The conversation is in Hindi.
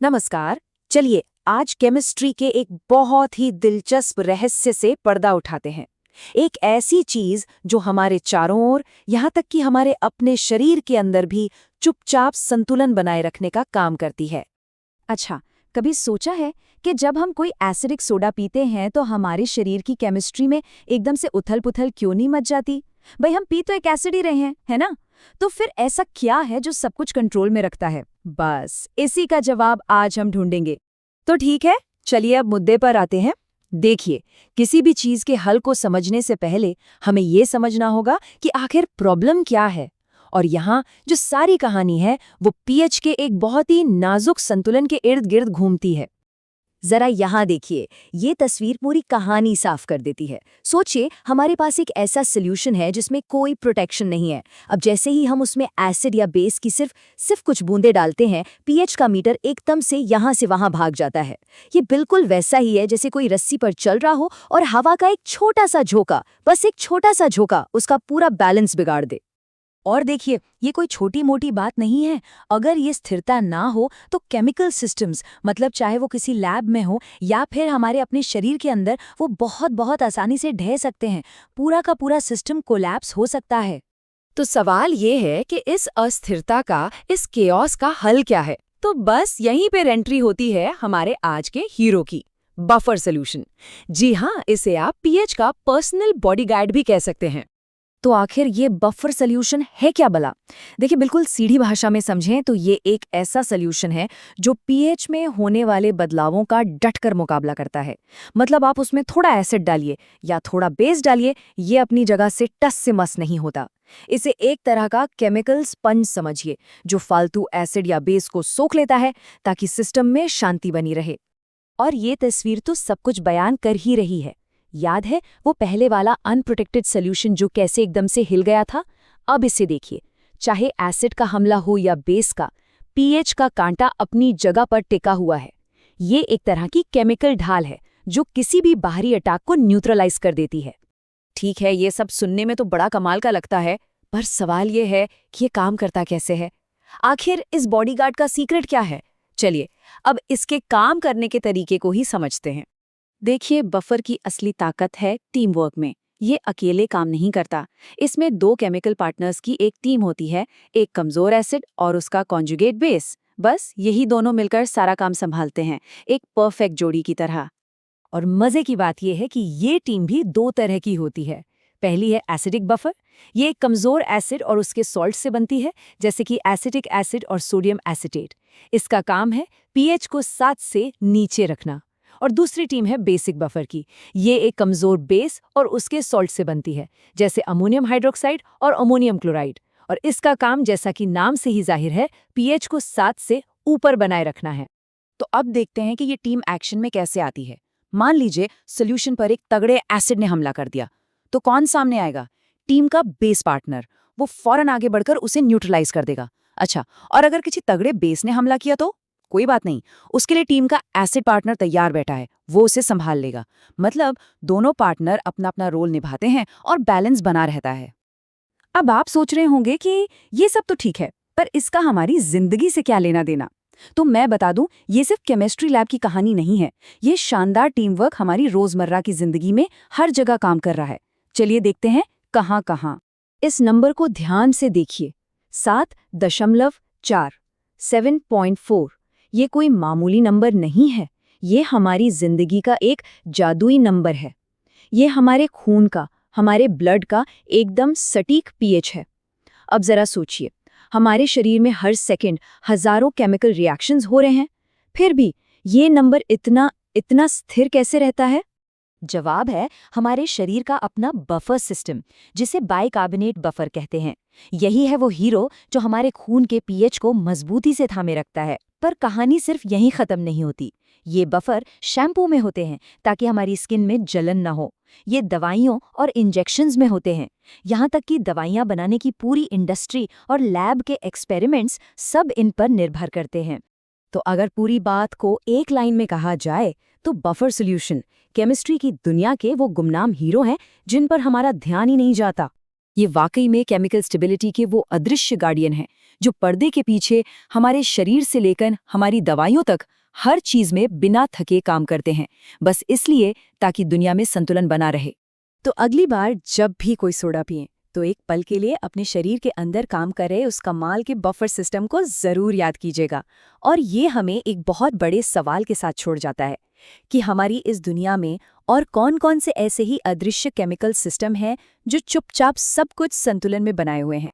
नमस्कार। चलिए आज केमिस्ट्री के एक बहुत ही दिलचस्प रहस्य से पर्दा उठाते हैं। एक ऐसी चीज जो हमारे चारों ओर, यहाँ तक कि हमारे अपने शरीर के अंदर भी चुपचाप संतुलन बनाए रखने का काम करती है। अच्छा, कभी सोचा है कि जब हम कोई एसिडिक सोडा पीते हैं तो हमारे शरीर की केमिस्ट्री में एकदम से उथल-पुथल क्यों नहीं मच जाती? भाई हम पी तो एक एसिड ही रहे हैं, है ना? तो फिर ऐसा क्या है जो सब कुछ कंट्रोल में रखता है? बस इसी का जवाब आज हम ढूंढेंगे। तो ठीक है, चलिए अब मुद्दे पर आते हैं। देखिए, किसी भी चीज के हल को समझने से पहले हमें ये समझना होगा कि आखिर प्रॉब्लम क्या है। और यहाँ जो सारी कहानी है वो पीएच के एक बहुत ही नाजुक संतुलन के इर्द गिर्द घूमती है। जरा यहाँ देखिए, ये तस्वीर पूरी कहानी साफ कर देती है। सोचिए, हमारे पास एक ऐसा सोल्यूशन है जिसमें कोई प्रोटेक्शन नहीं है। अब जैसे ही हम उसमें एसिड या बेस की सिर्फ कुछ बूंदें डालते हैं, पीएच का मीटर एकदम से यहाँ से वहाँ भाग जाता है। ये बिल्कुल वैसा ही है जैसे कोई रस्सी पर चल रहा हो और हवा का एक छोटा सा झोंका, बस एक छोटा सा झोंका उसका पूरा बैलेंस बिगाड़ दे। और देखिए, ये कोई छोटी मोटी बात नहीं है। अगर ये स्थिरता ना हो तो केमिकल सिस्टम्स, मतलब चाहे वो किसी लैब में हो या फिर हमारे अपने शरीर के अंदर, वो बहुत बहुत आसानी से ढह सकते हैं। पूरा का पूरा सिस्टम कोलैप्स हो सकता है। तो सवाल ये है कि इस अस्थिरता का, इस केओस का हल क्या है? तो बस यहीं पर एंट्री होती है हमारे आज के हीरो की, बफर सॉल्यूशन। जी हाँ, इसे आप पीएच का पर्सनल बॉडीगार्ड भी कह सकते हैं। तो आखिर ये बफर सॉल्यूशन है क्या भला? देखिए, बिल्कुल सीधी भाषा में समझें तो ये एक ऐसा सॉल्यूशन है जो पीएच में होने वाले बदलावों का डटकर मुकाबला करता है। मतलब आप उसमें थोड़ा एसिड डालिए या थोड़ा बेस डालिए, ये अपनी जगह से टस से मस नहीं होता। इसे एक तरह का केमिकल स्पंज समझिए, जो फालतू एसिड या बेस को सोख लेता है ताकि सिस्टम में शांति बनी रहे। और ये तस्वीर तो सब कुछ बयान कर ही रही है। याद है वो पहले वाला अनप्रोटेक्टेड सॉल्यूशन जो कैसे एकदम से हिल गया था? अब इसे देखिए, चाहे एसिड का हमला हो या बेस का, पीएच का कांटा अपनी जगह पर टिका हुआ है। ये एक तरह की केमिकल ढाल है जो किसी भी बाहरी अटैक को न्यूट्रलाइज कर देती है। ठीक है, ये सब सुनने में तो बड़ा कमाल का लगता है, पर सवाल ये है कि ये काम करता कैसे है? आखिर इस बॉडीगार्ड का सीक्रेट क्या है? चलिए अब इसके काम करने के तरीके को ही समझते हैं। देखिए, बफर की असली ताकत है टीम वर्क में। ये अकेले काम नहीं करता। इसमें दो केमिकल पार्टनर्स की एक टीम होती है, एक कमजोर एसिड और उसका कॉन्जुगेट बेस। बस यही दोनों मिलकर सारा काम संभालते हैं, एक परफेक्ट जोड़ी की तरह। और मजे की बात यह है कि ये टीम भी दो तरह की होती है। पहली है एसिडिक बफर। ये एक कमजोर एसिड और उसके सॉल्ट से बनती है, जैसे कि एसिटिक एसिड और सोडियम एसिटेट। इसका काम है पीएच को 7 से नीचे रखना। और दूसरी टीम है बेसिक बफर की। ये एक कमजोर बेस और उसके सॉल्ट से बनती है, जैसे अमोनियम हाइड्रोक्साइड और अमोनियम क्लोराइड। और इसका काम, जैसा कि नाम से ही जाहिर है, पीएच को 7 से ऊपर बनाए रखना है। तो अब देखते हैं कि ये टीम एक्शन में कैसे आती है। मान लीजिए सॉल्यूशन पर एक तगड़े एसिड ने हमला कर दिया, तो कौन सामने आएगा? टीम का बेस पार्टनर। वो फौरन आगे बढ़कर उसे न्यूट्रलाइज कर देगा। अच्छा, और अगर किसी तगड़े बेस ने हमला किया तो कोई बात नहीं, उसके लिए टीम का एसिड पार्टनर तैयार बैठा है, वो उसे संभाल लेगा। मतलब दोनों पार्टनर अपना अपना रोल निभाते हैं और बैलेंस बना रहता है। अब आप सोच रहे होंगे कि ये सब तो ठीक है, पर इसका हमारी जिंदगी से क्या लेना देना? तो मैं बता दूं, ये सिर्फ केमिस्ट्री लैब की कहानी नहीं है। ये शानदार टीम वर्क हमारी रोजमर्रा की जिंदगी में हर जगह काम कर रहा है। चलिए देखते हैं कहाँ कहाँ। इस नंबर को ध्यान से देखिए, 7.4, 7.4। ये कोई मामूली नंबर नहीं है। ये हमारी जिंदगी का एक जादुई नंबर है। ये हमारे खून का, हमारे ब्लड का एकदम सटीक पीएच है। अब जरा सोचिए, हमारे शरीर में हर सेकंड हजारों केमिकल रिएक्शंस हो रहे हैं, फिर भी ये नंबर इतना इतना स्थिर कैसे रहता है? जवाब है हमारे शरीर का अपना बफर सिस्टम, जिसे बाइकार्बोनेट बफर कहते हैं। यही है वो हीरो जो हमारे खून के पीएच को मजबूती से थामे रखता है। पर कहानी सिर्फ यहीं खत्म नहीं होती। ये बफर शैम्पू में होते हैं ताकि हमारी स्किन में जलन न हो। ये दवाइयों और इंजेक्शंस में होते हैं। यहाँ तक कि दवाइयाँ बनाने की पूरी इंडस्ट्री और लैब के एक्सपेरिमेंट्स सब इन पर निर्भर करते हैं। तो अगर पूरी बात को एक लाइन में कहा जाए तो बफर सॉल्यूशन केमिस्ट्री की दुनिया के वो गुमनाम हीरो हैं जिन पर हमारा ध्यान ही नहीं जाता। ये वाकई में केमिकल स्टेबिलिटी के वो अदृश्य गार्डियन हैं जो पर्दे के पीछे हमारे शरीर से लेकर हमारी दवाइयों तक हर चीज में बिना थके काम करते हैं, बस इसलिए ताकि दुनिया में संतुलन बना रहे। तो अगली बार जब भी कोई सोडा पिए तो एक पल के लिए अपने शरीर के अंदर काम कर रहे उस कमाल के बफर सिस्टम को जरूर याद कीजिएगा। और ये हमें एक बहुत बड़े सवाल के साथ छोड़ जाता है कि हमारी इस दुनिया में और कौन-कौन से ऐसे ही अदृश्य केमिकल सिस्टम हैं जो चुपचाप सब कुछ संतुलन में बनाए हुए हैं।